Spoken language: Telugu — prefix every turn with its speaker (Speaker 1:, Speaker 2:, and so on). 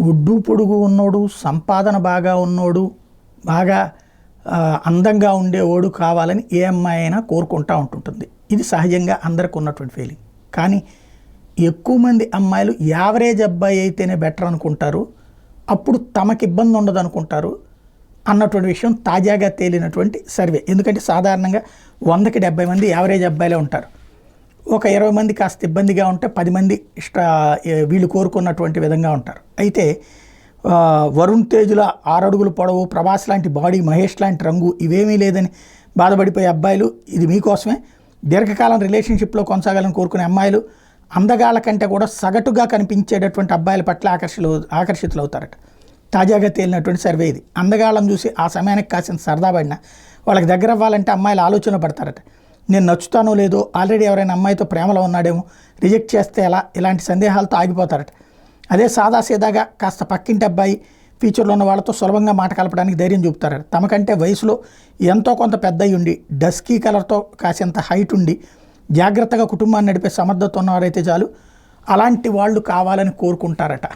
Speaker 1: ఒడ్డు పొడుగు ఉన్నోడు, సంపాదన బాగా ఉన్నోడు, బాగా అందంగా ఉండేవాడు కావాలని ఏ అమ్మాయి అయినా కోరుకుంటూ ఉంటుంటుంది. ఇది సహజంగా అందరికి ఉన్నటువంటి ఫీలింగ్. కానీ ఎక్కువ మంది అమ్మాయిలు యావరేజ్ అబ్బాయి అయితేనే బెటర్ అనుకుంటారు, అప్పుడు తమకి ఇబ్బంది ఉండదు అనుకుంటారు అన్నటువంటి విషయం తాజాగా తేలినటువంటి సర్వే. ఎందుకంటే సాధారణంగా 100కి 70 మంది యావరేజ్ అబ్బాయిలే ఉంటారు. ఒక 20 మంది కాస్త ఇబ్బందిగా ఉంటే 10 మంది వీళ్ళు కోరుకున్నటువంటి విధంగా ఉంటారు. అయితే వరుణ్ తేజ్ల 6 అడుగుల పొడవు, ప్రభాస్ లాంటి బాడీ, మహేష్ లాంటి రంగు ఇవేమీ లేదని బాధపడిపోయే అబ్బాయిలు, ఇది మీకోసమే. దీర్ఘకాలం రిలేషన్షిప్లో కొనసాగాలని కోరుకునే అమ్మాయిలు, అందగాళ్ళ కంటే కూడా సగటుగా కనిపించేటటువంటి అబ్బాయిల పట్ల ఆకర్షితులవుతారట. తాజాగా తేలినటువంటి సర్వే ఇది. అందగాళ్ళని చూసి ఆ సమయానికి కాసిన సరదా పడినా వాళ్ళకి దగ్గర అవ్వాలంటే అమ్మాయిలు ఆలోచన పడతారట. నేను నచ్చుతానో లేదో, ఆల్రెడీ ఎవరైనా అమ్మాయితో ప్రేమలో ఉన్నాడేమో, రిజెక్ట్ చేస్తే ఎలా, ఇలాంటి సందేహాలతో ఆగిపోతారట. అదే సాదాసీదాగా కాస్త పక్కింటి అబ్బాయి, ఫ్యూచర్లో ఉన్న వాళ్ళతో సులభంగా మాట కలపడానికి ధైర్యం చూపుతారట. తమకంటే వయసులో ఎంతో కొంత పెద్ద ఉండి, డస్కీ కలర్తో కాసేంత హైట్ ఉండి, జాగ్రత్తగా కుటుంబాన్ని నడిపే సమర్థత ఉన్నవారైతే చాలు, అలాంటి వాళ్ళు కావాలని కోరుకుంటారట.